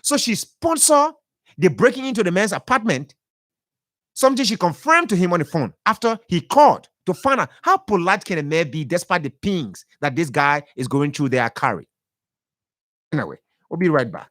So she sponsored the breaking into the man's apartment, something she confirmed to him on the phone after he called to find out how polite can a man be despite the pings that this guy is going through there at Kari. Anyway, we'll be right back.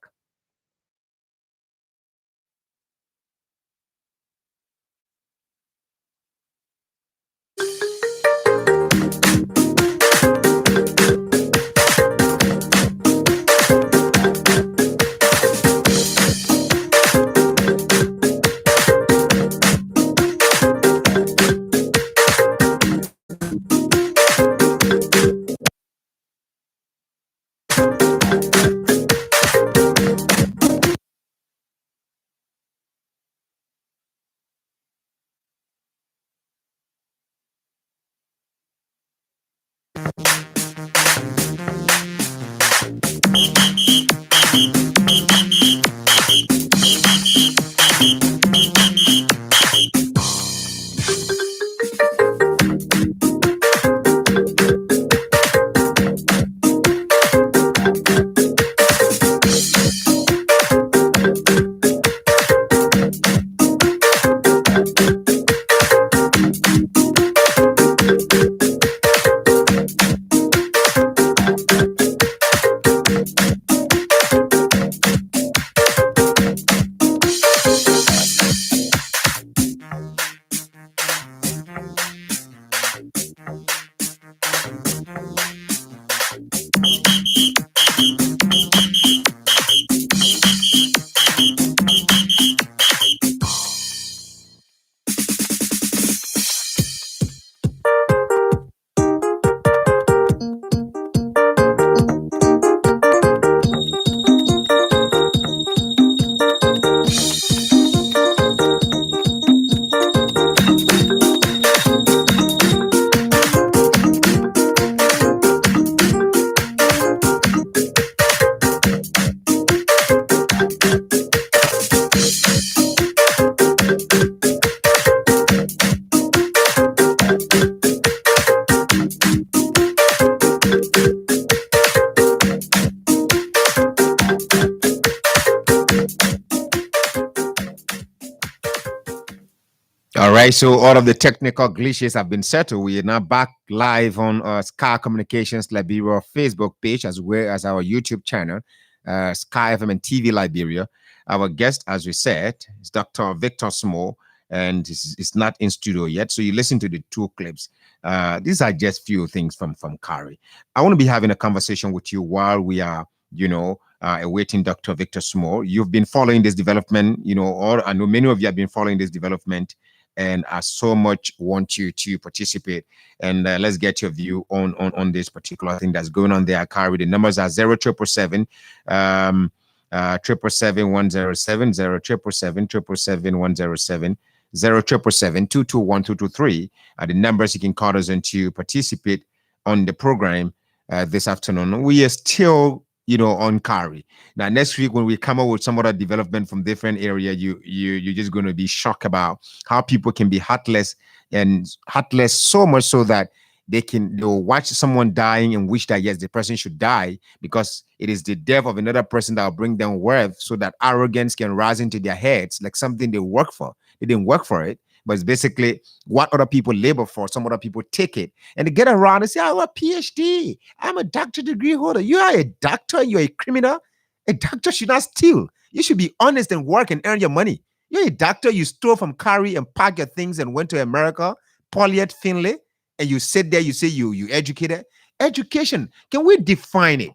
All right, so all of the technical glitches have been settled. We are now back live on Sky Communications Liberia Facebook page as well as our YouTube channel, Sky FM and TV Liberia. Our guest, as we said, is Dr. Victor Small, and it's not in studio yet. So you listen to the two clips. These are just few things from Kari. I want to be having a conversation with you while we are, awaiting Dr. Victor Small. You've been following this development, or I know many of you have been following this development, and I so much want you to participate. And let's get your view on this particular thing that's going on there at Kari. The numbers are 0777 777 107 107 221 are the numbers you can call us and to participate on the program this afternoon. We are still on Kari. Now next week when we come up with some other development from different area, you're just going to be shocked about how people can be heartless so much so that they'll watch someone dying and wish that yes, the person should die because it is the death of another person that will bring them wealth, so that arrogance can rise into their heads like something they work for. They didn't work for it, but it's basically what other people labor for. Some other people take it and they get around and say, I have a PhD. I'm a doctor degree holder. You are a doctor. You're a criminal. A doctor should not steal. You should be honest and work and earn your money. You're a doctor. You stole from Kari and packed your things and went to America, Pauliette Finlay, and you sit there, you say you educated. Education, can we define it?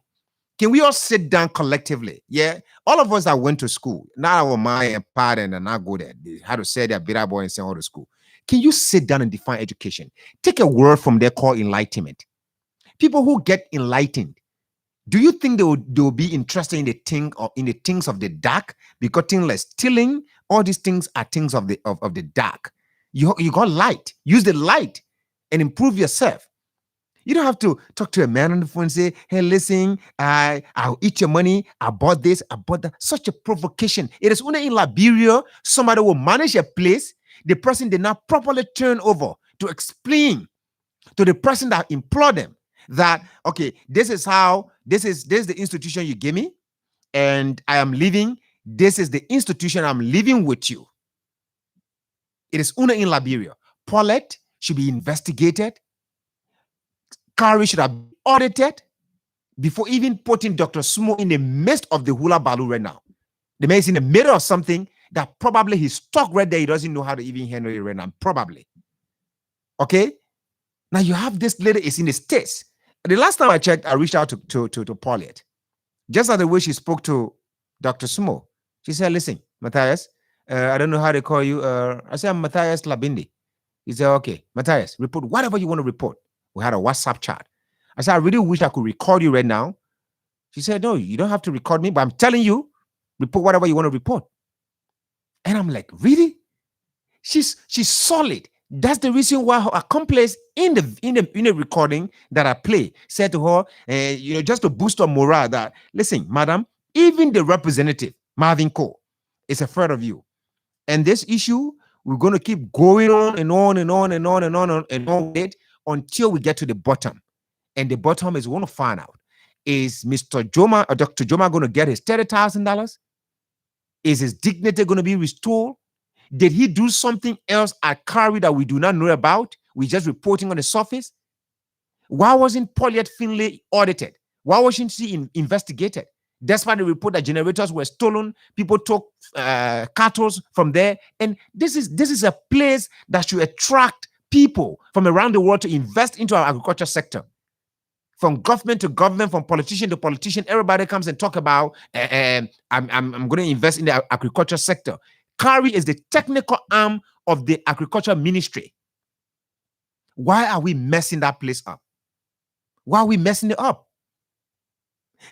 Can we all sit down collectively? Yeah. All of us that went to school, now my and parent and I go there. They had to say their bitter boy and send all to school. Can you sit down and define education? Take a word from there called enlightenment. People who get enlightened, do you think they'll be interested in the things of the dark? Because things like stealing, all these things are things of the dark. You got light. Use the light and improve yourself. You don't have to talk to a man on the phone and say, hey, listen, I'll eat your money. I bought this, I bought that. Such a provocation. It is only in Liberia, somebody will manage a place. The person did not properly turn over to explain to the person that employed them that, okay, this is the institution you gave me, and I am leaving. This is the institution I'm living with you. It is UNA in Liberia. Paulette should be investigated. Carey should have been audited before even putting Dr. Sumo in the midst of the hula baloo right now. The man is in the middle of something that probably he's stuck right there. He doesn't know how to even handle it right now. Probably. Okay? Now you have this lady is in the States. The last time I checked, I reached out to Paulette. Just like the way she spoke to Dr. Sumo. She said, listen, Matthias, I don't know how they call you. I said, I'm Matthias Labindi. He said, okay, Matthias, report whatever you want to report. We had a WhatsApp chat. I said, I really wish I could record you right now. She said, no, you don't have to record me, but I'm telling you, report whatever you want to report. And I'm like, really? She's solid. That's the reason why her accomplice in the recording that I play said to her, just to boost her morale that, listen, madam, even the representative, Marvin Cole, is afraid of you. And this issue, we're going to keep going on and on and on and on and on and on with it until we get to the bottom. And the bottom is we want to find out, is Mr. Joma or Dr. Joma going to get his $30,000? Is his dignity going to be restored? Did he do something else at Carey that we do not know about? We're just reporting on the surface. Why wasn't Paulette Finlay audited? Why wasn't she investigated? Despite the report that generators were stolen, people took cattle from there. And this is a place that should attract people from around the world to invest into our agriculture sector. From government to government, from politician to politician, everybody comes and talk about, I'm going to invest in the agriculture sector. Carey is the technical arm of the agriculture ministry. Why are we messing that place up? Why are we messing it up?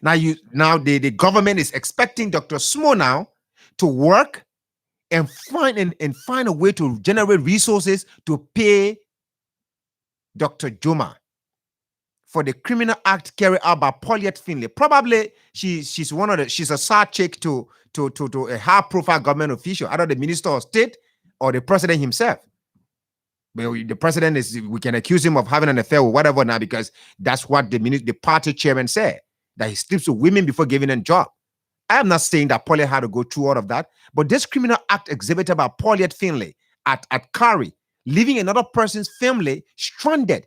Now the government is expecting Dr. Sumo now to work and find a way to generate resources to pay Dr. Joma for the criminal act carried out by Paulette Finlay. Probably she's a side chick to a high-profile government official, either the minister of state or the president himself. But the president we can accuse him of having an affair or whatever now, because that's what the party chairman said, that he sleeps with women before giving them a job. I am not saying that Paulette had to go through all of that, but this criminal act exhibited by Paulette Finlay at Carey, leaving another person's family stranded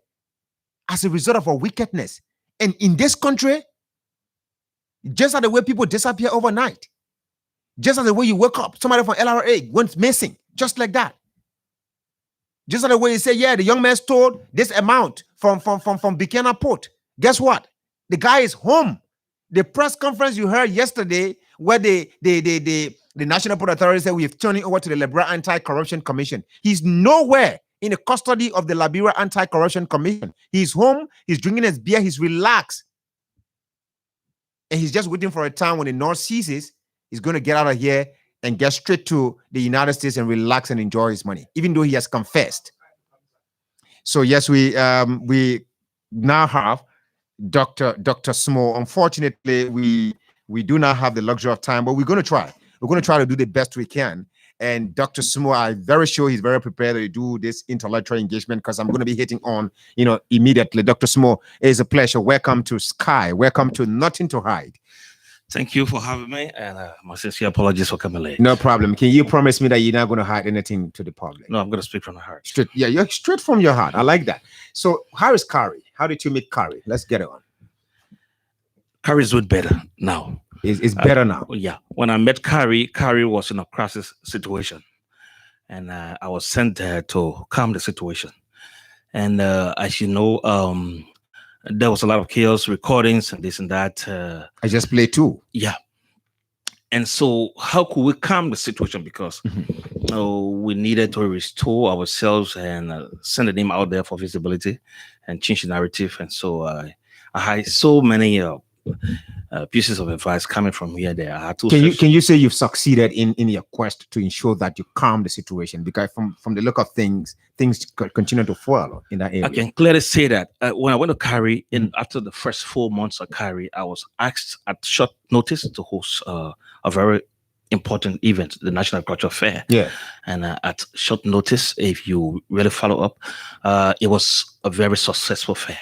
as a result of her wickedness. And in this country, just like the way people disappear overnight, just like the way you wake up, somebody from LRA went missing, just like that. Just like the way you say, yeah, the young man stole this amount from Buchanan Port. Guess what? The guy is home. The press conference you heard yesterday, where the National Port Authority said we have turned it over to the Liberia Anti-Corruption Commission. He's nowhere in the custody of the Liberia Anti-Corruption Commission. He's home, he's drinking his beer, he's relaxed. And he's just waiting for a time when the North ceases, he's going to get out of here and get straight to the United States and relax and enjoy his money, even though he has confessed. So yes, we now have Dr. Sumo. Unfortunately, we do not have the luxury of time, but we're going to try. We're going to try to do the best we can. And Dr. Sumo, I'm very sure he's very prepared to do this intellectual engagement, because I'm going to be hitting on, immediately. Dr. Sumo, it is a pleasure. Welcome to Sky. Welcome to Nothing to Hide. Thank you for having me, and my sincere apologies for coming late. No problem. Can you promise me that you're not going to hide anything to the public? No, I'm going to speak from the heart. Straight, yeah, you're straight from your heart. I like that. So, how is Carey? How did you meet Carey? Let's get it on. Carey is doing better now. It's better now. Yeah. When I met Carey was in a crisis situation, and I was sent there to calm the situation. And as you know, there was a lot of chaos, recordings, and this and that. I just played too. Yeah. And so how could we calm the situation? Because we needed to restore ourselves and send the name out there for visibility and change the narrative. And so I had so many pieces of advice coming from here and there. I had to can you say you've succeeded in your quest to ensure that you calm the situation? Because from the look of things continue to fall in that area. I can clearly say that when I went to Carey, after the first 4 months of Carey, I was asked at short notice to host a very important event, the National Agriculture Fair. Yeah. And at short notice, if you really follow up, it was a very successful fair.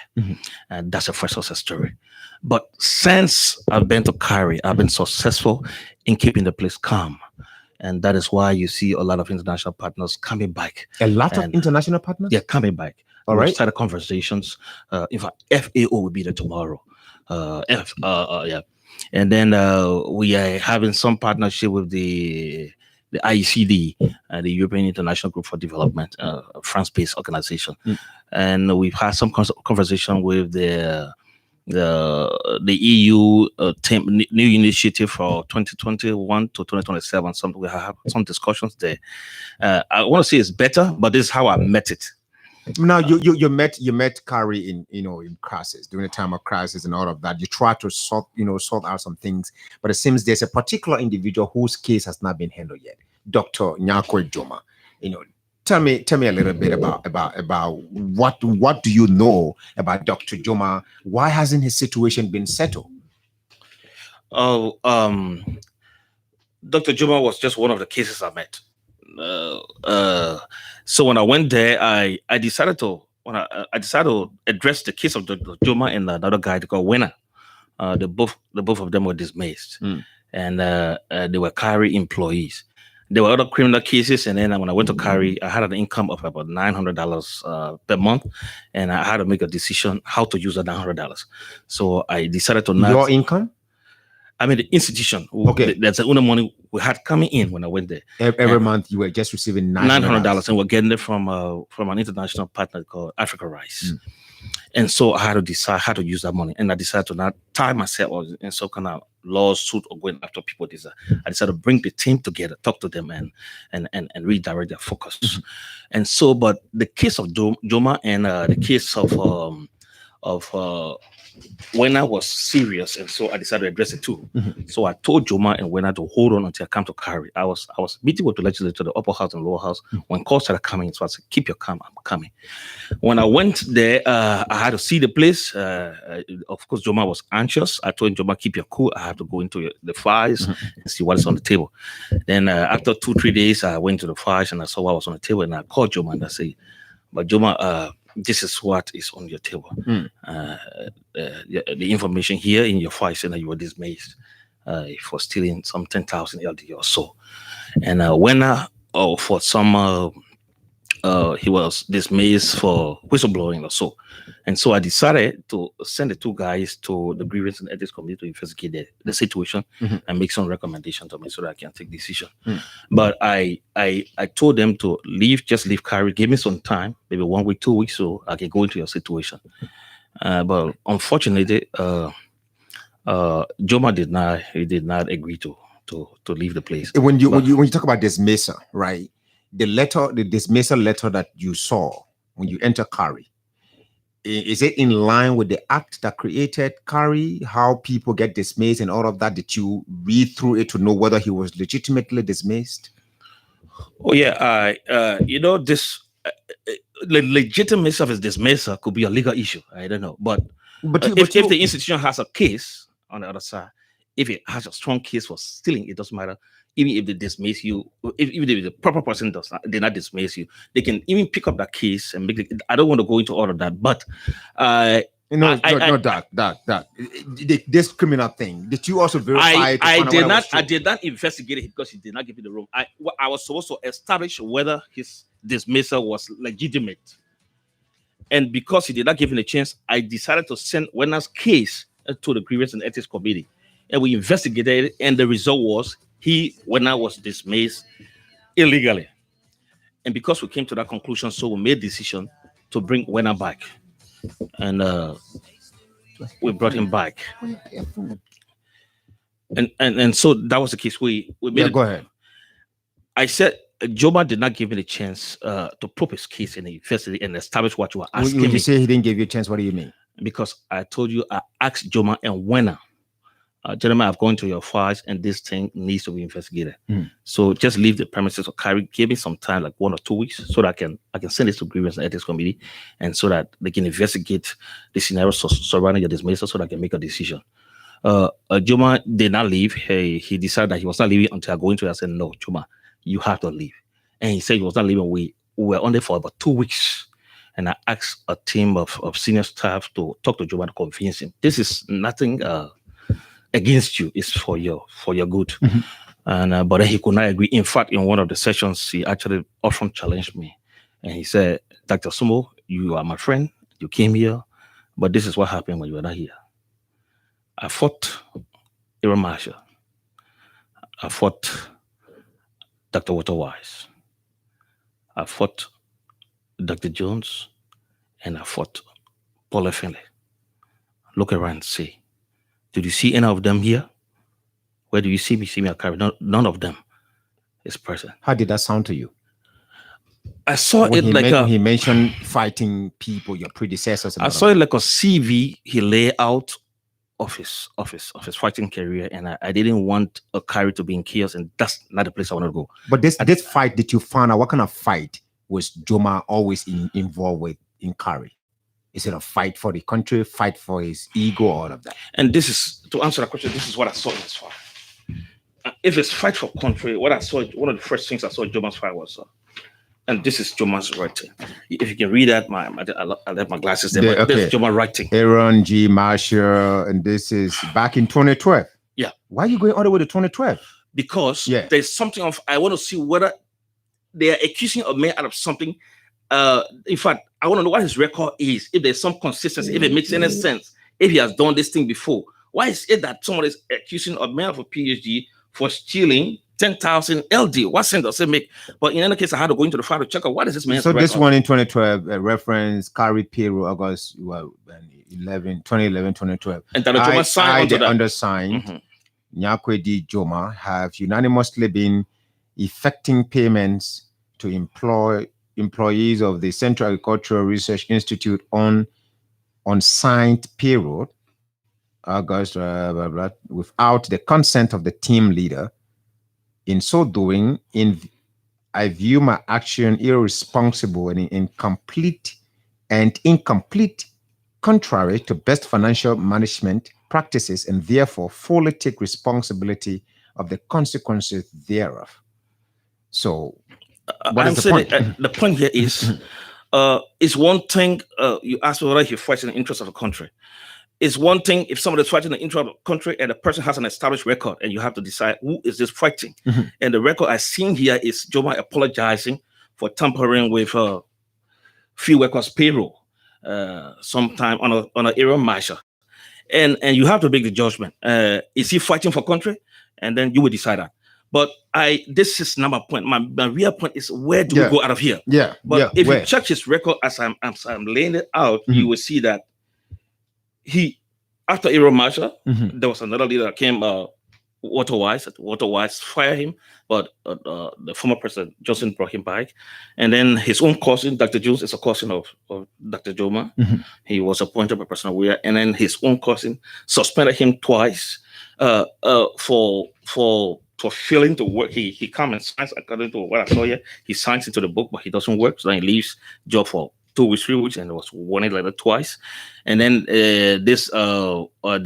And that's a first success story. But since I've been to Cary, I've been successful in keeping the place calm. And that is why you see a lot of international partners coming back. A lot of And international partners? they're coming back. All We've right. started conversations. In fact, FAO will be there tomorrow. Yeah. And then we are having some partnership with the IECD, the European International Group for Development, France-based organization. And we've had some conversation with the EU new initiative for 2021 to 2027. We have some discussions there. I want to say it's better, but this is how I met it. Now you met Cary in crisis, during the time of crisis and all of that. You try to sort out some things, but it seems there's a particular individual whose case has not been handled yet, Dr. Nyako Joma. Tell me a little bit about what do you know about Dr. Joma? Why hasn't his situation been settled? Oh, Dr. Joma was just one of the cases I met. So when I went there, I decided to address the case of Dr. Joma and another guy called Winner. The both of them were dismissed, and they were Cary employees. There were other criminal cases, and then when I went to Cary, I had an income of about $900 per month, and I had to make a decision how to use that $900. So I decided to not. Your income? I mean, the institution. Okay. That's the only money we had coming in when I went there. Every month you were just receiving $900, and we're getting it from an international partner called Africa Rice. And so I had to decide how to use that money, and I decided to not tie myself in some kind of lawsuit or going after people. I decided to bring the team together, talk to them, and redirect their focus. And so, but the case of Joma and the case of Winner was serious, and so I decided to address it too. So I told Joma and Winner to hold on until I come to Cary. I was meeting with the legislature, the upper house and lower house, when calls started coming. So I said, "Keep your calm, I'm coming." When I went there, I had to see the place. Of course, Joma was anxious. I told him, "Joma, keep your cool. I have to go into the files and see what is on the table." Then after 2-3 days, I went to the files and I saw what was on the table, and I called Joma and I said, "But Joma, this is what is on your table. The information here in your file saying that you were dismissed for stealing some 10,000 LD or so. And Winner, for some, he was dismissed for whistleblowing or so. And so I decided to send the two guys to the Grievance and Ethics Committee to investigate the situation and make some recommendations to me so that I can take decision. But I told them to just leave Cary, give me some time, maybe 1 week, 2 weeks, so I can go into your situation. But unfortunately, Joma did not agree to leave the place. When you talk about dismissal, right? The dismissal letter that you saw when you enter Cary, is it in line with the act that created Cary, how people get dismissed and all of that? Did you read through it to know whether he was legitimately dismissed? Oh yeah, this the legitimacy of his dismissal could be a legal issue. I don't know, but if the institution has a case on the other side, if it has a strong case for stealing, it doesn't matter. Even if they dismiss you, even if the proper person did not dismiss you, they can even pick up that case and make it. I don't want to go into all of that, but this criminal thing. Did you also verify? I did not investigate it because he did not give me the room. I was supposed to establish whether his dismissal was legitimate, and because he did not give me a chance, I decided to send Winner's case to the Grievance and Ethics Committee, and we investigated it, and the result was Winner was dismissed illegally. And because we came to that conclusion, so we made a decision to bring Winner back. And we brought him back. And so that was the case. We made go ahead. I said Joma did not give me the chance to probe his case in the university and establish what you were asking. When you say he didn't give you a chance, what do you mean? Because I told you I asked Joma and Winner, gentlemen, I've gone to your files and this thing needs to be investigated. So just leave the premises of Cary. Give me some time, like 1 or 2 weeks, so that I can send this to Grievance and Ethics Committee, and so that they can investigate the scenario surrounding your dismissal, so that I can make a decision. Joma did not leave. He decided that he was not leaving until I go into it. I said, "No, Joma, you have to leave." And he said he was not leaving. We were on there for about 2 weeks. and I asked a team of senior staff to talk to Joma to convince him. This is nothing against you; it's for your good. And but then he could not agree. In fact, in one of the sessions, he actually often challenged me, and he said, "Dr. Sumo, you are my friend. You came here, but this is what happened when you were not here." I fought Aaron Marshall. I fought Dr. Walter Wise. I fought Dr. Jones, and I fought Paula Finley. Look around and see. Did you see any of them here? Where do you see me? See me at Carrie? None of them is present. How did that sound to you? I saw When it like he mentioned fighting people, your predecessors. I saw it like a CV he lay out of his fighting career, and I didn't want a Carrie to be in chaos, and that's not the place I want to go. But this fight that you found out, what kind of fight was Joma always involved with in Carrie? Is it a fight for the country, fight for his ego, all of that? And this is, to answer that question, this is what I saw in his fight. If it's fight for country, what I saw, one of the first things I saw Joma's fight was, and this is Joma's writing. If you can read that, I left my glasses there. But this is Joma writing. Aaron G. Marshall, and this is back in 2012. Yeah. Why are you going all the way to 2012? Because there's something of, I want to see whether they are accusing a man out of something. In fact, I want to know what his record is, if there's some consistency, if it makes any sense, if he has done this thing before. Why is it that someone is accusing a man of a PhD for stealing 10,000 LD? What sense does it make? But in any case, I had to go into the file to check out what is this man's record. This one in 2012, reference Carrie Payroll, August 2011, 2012. And then Joma signed the undersigned, Nyakwedi Joma, have unanimously been effecting payments to employees of the Central Agricultural Research Institute on signed payroll, August, without the consent of the team leader. In so doing, I view my action irresponsible and incomplete, contrary to best financial management practices, and therefore fully take responsibility of the consequences thereof. So, what is the point? The point here is, one thing. You asked whether he fights in the interest of the country. It's one thing if somebody's fighting in the interest of the country and the person has an established record, and you have to decide who is this fighting. And the record I've seen here is Joma apologizing for tampering with field workers' payroll sometime on an Aaron Marshall. And you have to make the judgment. Is he fighting for country? And then you will decide that. But this is number point. My real point is, where do we go out of here? But if you check his record as I'm laying it out, you will see that after Aaron Marshall, there was another leader that came, Walter Wise. Walter Wise fired him, but the former president Johnson brought him back. And then his own cousin, Dr. Jones, is a cousin of Dr. Joma. He was appointed by President Weah, and then his own cousin suspended him twice for failing to work. He comes and signs, according to what I saw here. He signs into the book, but he doesn't work. So then he leaves job for 2 weeks, 3 weeks, and it was warned letter twice. And then there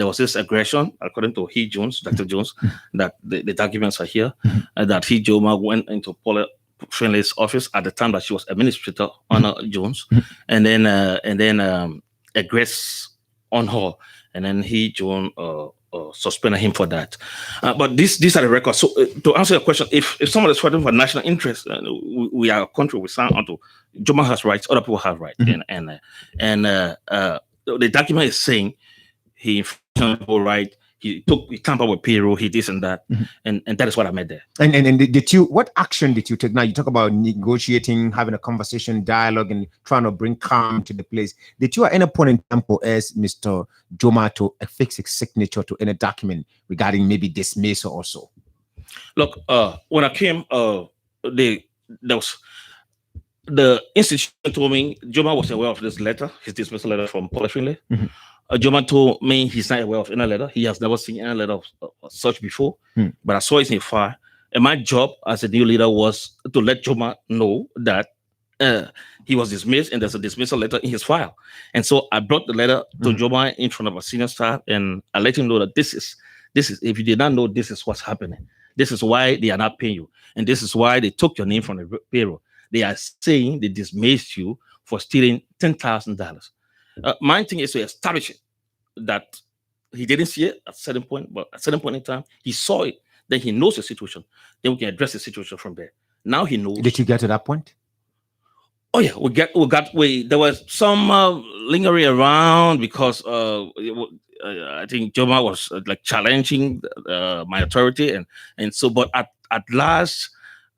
was this aggression, according to Dr. Jones, that the documents are here, that Joma went into Paula Finley's office at the time that she was administrator under Jones, and then aggressed on her, and then Jones suspended him for that. But these are the records. So to answer your question, if someone is fighting for national interest, we are a country, we sign onto. Joma has rights, other people have rights, and the document is saying he right. He tampered with payroll, he this and that, and that is what I meant there. And what action did you take? Now you talk about negotiating, having a conversation, dialogue, and trying to bring calm to the place. Did you at any point in time as Mr. Joma to affix his signature to any document regarding maybe dismissal or so? Look, when I came, the institution told me Joma was aware of this letter, his dismissal letter from Paula Finley. Joma told me he's not aware of any letter. He has never seen any letter of such before. But I saw it in a file. And my job as a new leader was to let Joma know that he was dismissed, and there's a dismissal letter in his file. And so I brought the letter to Joma in front of a senior staff, and I let him know that this is, if you did not know, this is what's happening. This is why they are not paying you. And this is why they took your name from the payroll. They are saying they dismissed you for stealing $10,000. My thing is to establish it, that he didn't see it at a certain point, but at a certain point in time, he saw it. Then he knows the situation. Then we can address the situation from there. Now he knows. Did you get to that point? Oh yeah, there was some lingering around because I think Joma was like challenging my authority, and so, but at last,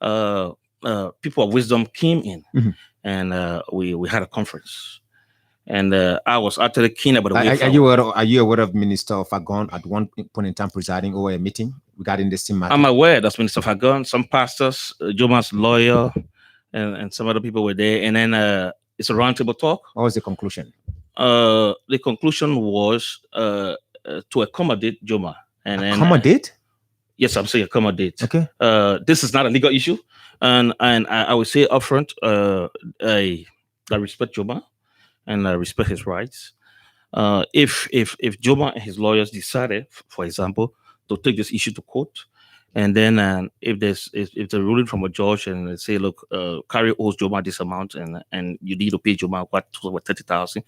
people of wisdom came in, and we had a conference, and I was actually keen about the way Are you aware of Minister Fagon at one point in time presiding over a meeting regarding this matter? I'm aware that's Minister Fagon, some pastors, Joma's lawyer, and some other people were there, and then it's a roundtable talk. What was the conclusion? The conclusion was to accommodate Joma. And accommodate? Yes, I'm saying accommodate. Okay. This is not a legal issue, and I would say upfront, I respect Joma and I respect his rights. If Joma and his lawyers decided, for example, to take this issue to court, and then if there's a ruling from a judge and they say, look, Carrie owes Joma this amount, and you need to pay Joma what 30,000.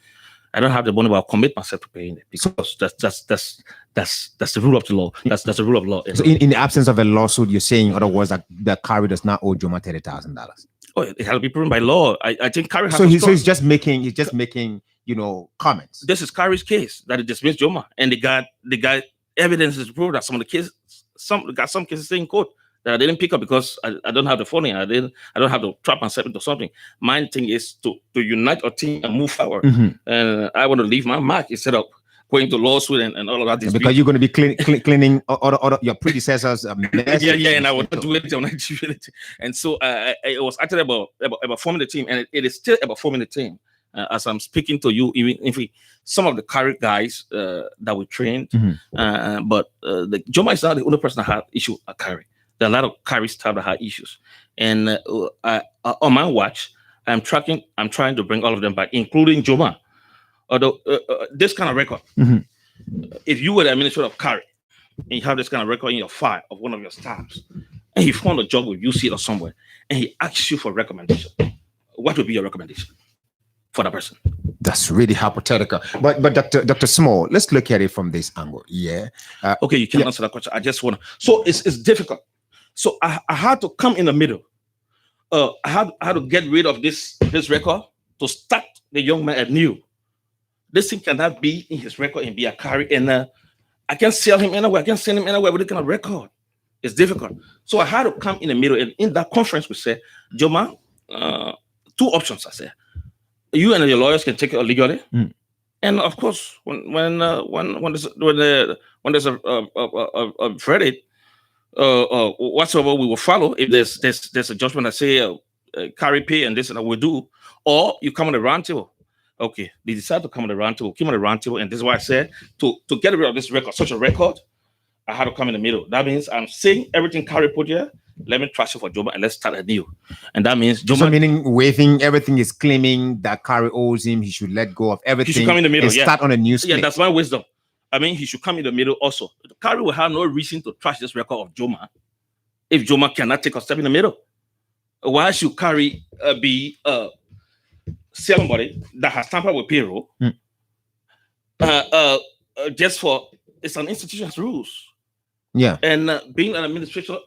I don't have the money, but I'll commit myself to paying it, because that's the rule of the law. That's the rule of law. So in the absence of a lawsuit, you're saying, in other words, that Carrie does not owe Joma $30,000. Oh, it has to be proven by law. I think Carrie has. So he's just making comments. This is Carrie's case that it dismissed Joma, and they got evidence to prove that some of the cases. Some cases in court that I didn't pick up because I don't have the phone in. I don't have to trap myself into something. My thing is to unite our team and move forward. And I want to leave my mark instead of going to lawsuit and all of that. Because you're going to be cleaning all your predecessors. And I want to do it on that. And so it was actually about forming the team, and it is still about forming the team. As I'm speaking to you, even if some of the Carrie guys that we trained, but the Joma is not the only person that had issue at Carrie. There are a lot of Carrie staff that had issues, and on my watch, I'm trying to bring all of them back, including Joma. Although this kind of record, if you were the administrator of Carrie and you have this kind of record in your file of one of your staffs, and he found a job with UC or somewhere, and he asks you for a recommendation, what would be your recommendation for that person? That's really hypothetical. But Dr. Small, let's look at it from this angle. Yeah. Okay, you can answer that question. I just want to. So it's difficult. So I had to come in the middle. I had to get rid of this record to start the young man anew. This thing cannot be in his record and be a Carrie. And I can't sell him anywhere. I can't send him anywhere with this kind of record. It's difficult. So I had to come in the middle. And in that conference, we said, Joma, two options. I said, you and your lawyers can take it legally, and of course, when there's a verdict, whatsoever, we will follow. If there's a judgment that say Carrie pay and this and that, we do, or you come on the round table. Okay, they decide to come on the round table. Came on the round table, and this is why I said to get rid of this record, such a record, I had to come in the middle. That means I'm saying everything Carrie put here. Let me trash it for Joma and let's start anew. And that means Joma. So meaning waiving everything is claiming that Carrie owes him. He should let go of everything. He should come in the middle. And start on a new split. Yeah, that's my wisdom. I mean, he should come in the middle also. Carrie will have no reason to trash this record of Joma if Joma cannot take a step in the middle. Why should Carrie be somebody that has tampered with payroll just for it's an institution's rules? Yeah. And being an administrator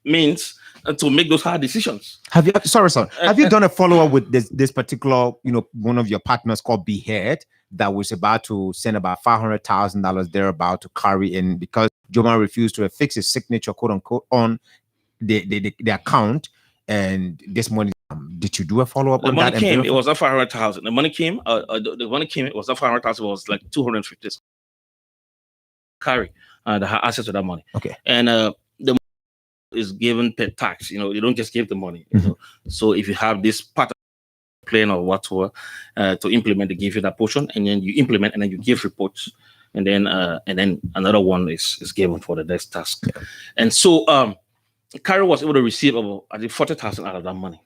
means to make those hard decisions. Have you done a follow-up with this particular, one of your partners called Behead that was about to send about $500,000 thereabout to Carrie in because Joma refused to affix his signature, quote unquote, on the account, and this money. Did you do a follow-up on that? The money came. It was not 500,000. The money came. The money came. It was not 500,000. It was like 250. Carrie, that had access to that money. Okay. And the money is given per tax. You don't just give the money. So if you have this part of the plan or whatever to implement, they give you that portion, and then you implement, and then you give reports, and then another one is given for the next task. Yeah. And so Carrie was able to receive about, I think, 40,000 out of that money.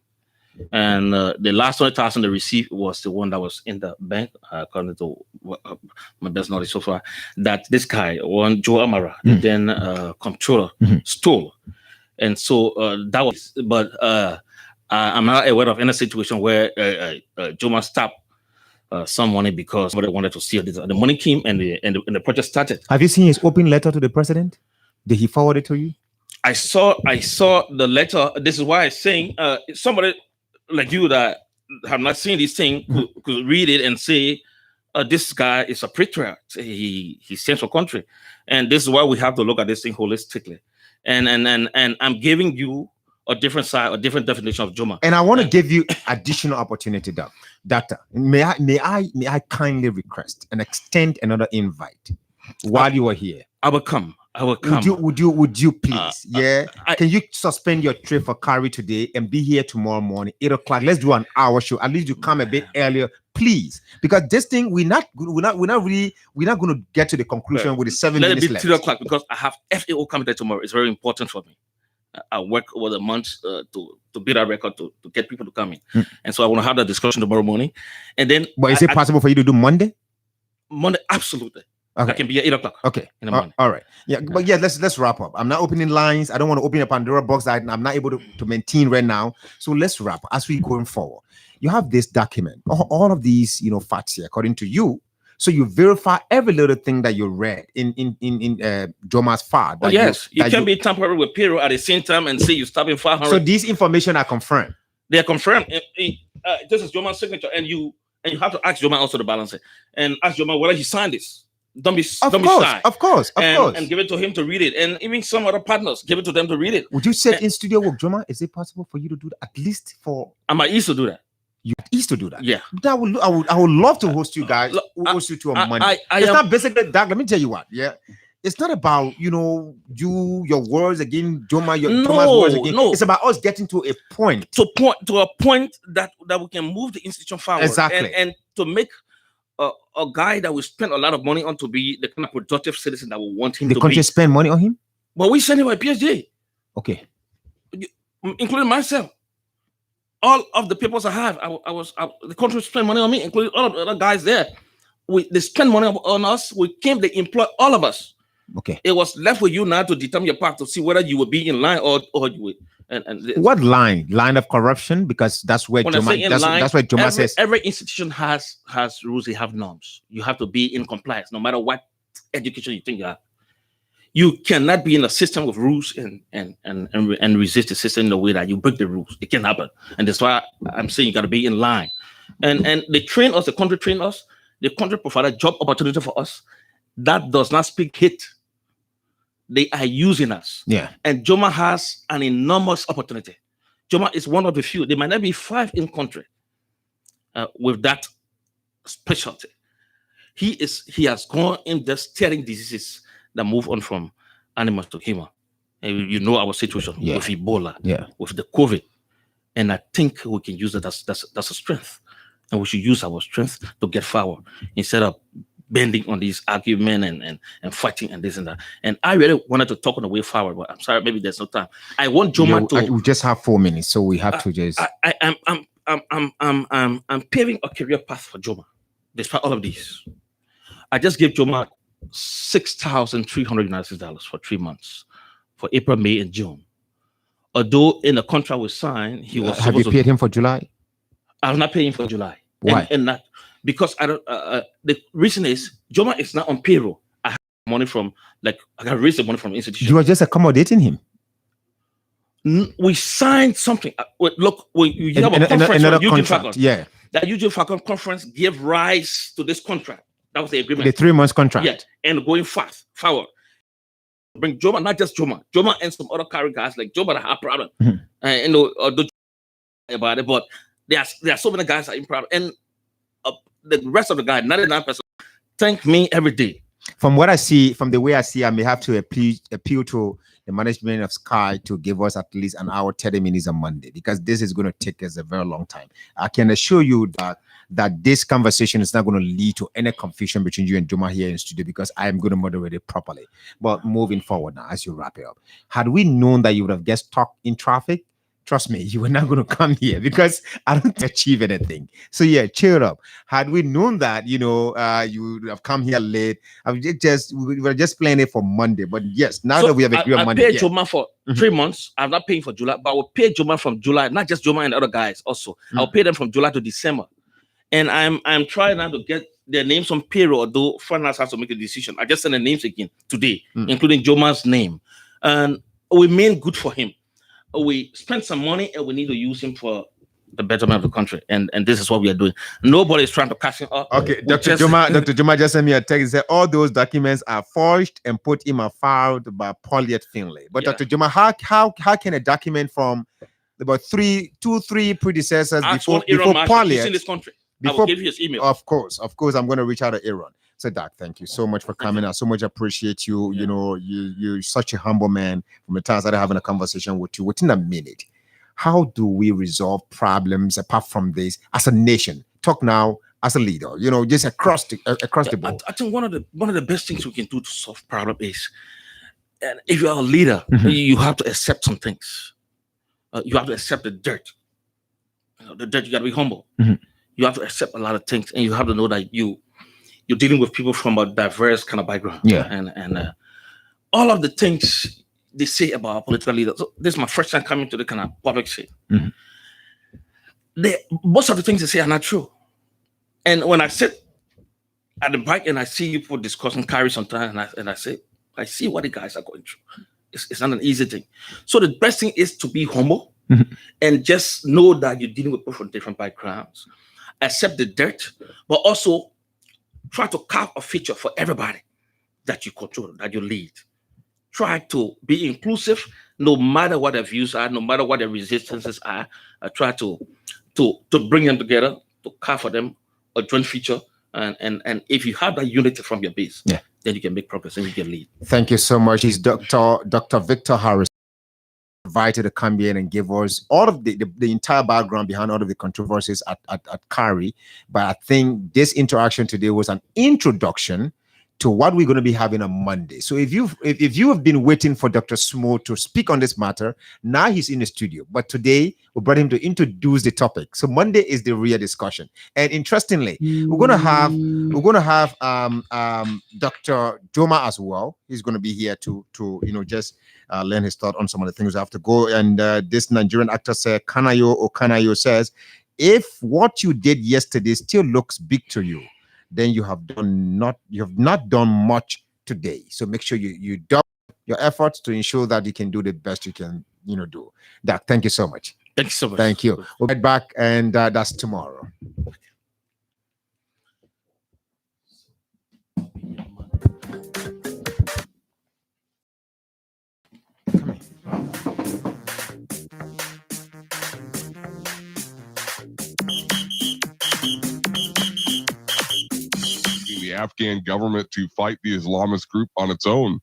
And the last 20,000 they received was the one that was in the bank, according to my best knowledge so far, that this guy, one Joe Amara, the then comptroller, stole. And so that was, but I'm not aware of any situation where Joma stopped some money because somebody wanted to steal this. The money came and the project started. Have you seen his open letter to the president? Did he forward it to you? I saw the letter. This is why I'm saying somebody like you that have not seen this thing could read it and say, this guy is a patriot. He stands for country. And this is why we have to look at this thing holistically. And I'm giving you a different side, a different definition of Joma. And I want to give you additional opportunity, Doctor. May I kindly request and extend another invite while you are here? I will come. Would you please? Can you suspend your trip for Kari today and be here tomorrow morning, 8 o'clock? Let's do an hour show. At least you come a bit earlier, please. Because this thing, we're not going to get to the conclusion with the 7 minutes left. Let it be 3 o'clock because I have FAO coming there tomorrow. It's very important for me. I work over the month to build a record to get people to come in, and so I want to have that discussion tomorrow morning. And then, but is it possible for you to do Monday? Monday, absolutely. Okay. I can be at 8 o'clock. Okay. In the morning. All right. Yeah. But yeah, let's wrap up. I'm not opening lines. I don't want to open a Pandora box that I'm not able to maintain right now. So let's wrap as we going forward. You have this document, all of these, facts here, according to you. So you verify every little thing that you read in Joma's file. Oh, yes. You can't be temporary with payroll at the same time and say you're stopping 500. So these information are confirmed. They are confirmed. This is Joma's signature, and you have to ask Joma also to balance it, and ask Joma whether he signed this. Don't be shy. Of course. And give it to him to read it. And even some other partners, give it to them to read it. Would you sit in studio with Joma? Is it possible for you to do that? At least for... I might used to do that. You used to do that? Yeah. I would love to host you guys. Host you to a Monday. It's not basically that. Let me tell you what. Yeah. It's not about, your words again, Joma's words again. No. It's about us getting to a point. To a point that we can move the institution forward. Exactly. And to make a guy that we spend a lot of money on to be the kind of productive citizen that we want him to be. The country spend money on him? Well, we send him a PhD. Okay. Including myself. All of the papers I have, the country spent money on me, including all of the other guys there. They spend money on us. They employ all of us. Okay. It was left with you now to determine your path to see whether you would be in line or you would. And what line of corruption? Because that's where Joma says every institution has rules. They have norms. You have to be in compliance, no matter what education you think you have. You cannot be in a system with rules and resist the system in the way that you break the rules. It can't happen, and that's why I'm saying you got to be in line. And they train us. The country train us. The country provided job opportunity for us. That does not speak hate. They are using us. Yeah. And Joma has an enormous opportunity. Joma is one of the few. There might not be 5 in country with that specialty. He has gone in there steering diseases that move on from animals to human. And you know our situation with Ebola, with the COVID. And I think we can use it that's a strength. And we should use our strength to get forward instead of bending on these argument and fighting and this and that. And I really wanted to talk on the way forward, but I'm sorry, maybe there's no time. I want Joma to. We just have 4 minutes, so we have to just. I'm paving a career path for Joma, despite all of these. I just gave Joma $6,300 for 3 months, for April, May, and June. Although in the contract we signed, he was. Have you paid him for July? I was not paying for July. Why? And not because I don't. The reason is Joma is not on payroll. I have money from I got raise the money from institution. You are just accommodating him. We signed something. Look, you have a conference another from Eugene contract. Falcon. Yeah. That Eugene Falcon conference gave rise to this contract. That was the agreement. The 3 months contract. Yeah, and going forward. Bring Joma, not just Joma and some other Kari guys like Joma that have problem. Don't about it, but there are so many guys that are proud, and the rest of the guys, 99%, thank me every day. From what I see, from the way I see, I may have to appeal to the management of Sky to give us at least an hour, 30 minutes on Monday, because this is going to take us a very long time. I can assure you that this conversation is not going to lead to any confusion between you and Joma here in the studio, because I am going to moderate it properly. But moving forward now, as you wrap it up, had we known that you would have get stuck in traffic, trust me, you were not going to come here because I don't achieve anything. So yeah, cheer up. Had we known that, you would have come here late, we were just planning it for Monday. But yes, now that we have agreed on Monday, I paid Joma for 3 months. I'm not paying for July, but I will pay Joma from July, not just Joma and other guys also. I'll pay them from July to December. And I'm trying now to get their names on payroll, although finance has to make a decision. I just sent the names again today, including Joma's name. And we mean good for him. We spent some money and we need to use him for the betterment of the country. And this is what we are doing. Nobody is trying to cash him up. Okay, Dr. Joma just sent me a text. He said all those documents are forged and put in a file by Pauliet Finlay. But Dr. Joma, how can a document from about 2-3 predecessors before Pauliet in this country? I will give you his email. Of course, I'm going to reach out to Aaron. So, Doc, thank you so much for coming. I so much appreciate you. Yeah. You know, you're such a humble man. From the time I started having a conversation with you, within a minute, how do we resolve problems apart from this as a nation? Talk now as a leader. You know, just across the board. I think one of the best things we can do to solve problem is, and if you are a leader, you have to accept some things. You have to accept the dirt. The dirt. You got to be humble. You have to accept a lot of things, and you have to know that you're dealing with people from a diverse kind of background. Yeah. And all of the things they say about our political leaders. So this is my first time coming to the kind of public scene. Most of the things they say are not true. And when I sit at the back and I see people discussing Kyrie sometimes, and I say, I see what the guys are going through. It's not an easy thing. So the best thing is to be humble and just know that you're dealing with people from different backgrounds. Accept the dirt, but also try to carve a future for everybody that you control, that you lead. Try to be inclusive, no matter what their views are, no matter what their resistances are. Try to bring them together, to carve for them a joint future. And if you have that unity from your base, then you can make progress and you can lead. Thank you so much. He's Dr. Victor Harris, invited to come here and give us all of the entire background behind all of the controversies at Kari. But I think this interaction today was an introduction to what we're going to be having on Monday. So if you have been waiting for Dr. Smo to speak on this matter, now he's in the studio. But today we brought him to introduce the topic. So Monday is the real discussion. And interestingly, we're going to have Dr. Joma as well. He's going to be here to just learn his thought on some of the things we have to go. And this Nigerian actor said, Kanayo says, if what you did yesterday still looks big to you, then you have not done much today. So make sure you double your efforts to ensure that you can do the best you can do. Doc, thank you so much. Thank you so much. Thank you. We'll get back, and that's tomorrow. The Afghan government to fight the Islamist group on its own.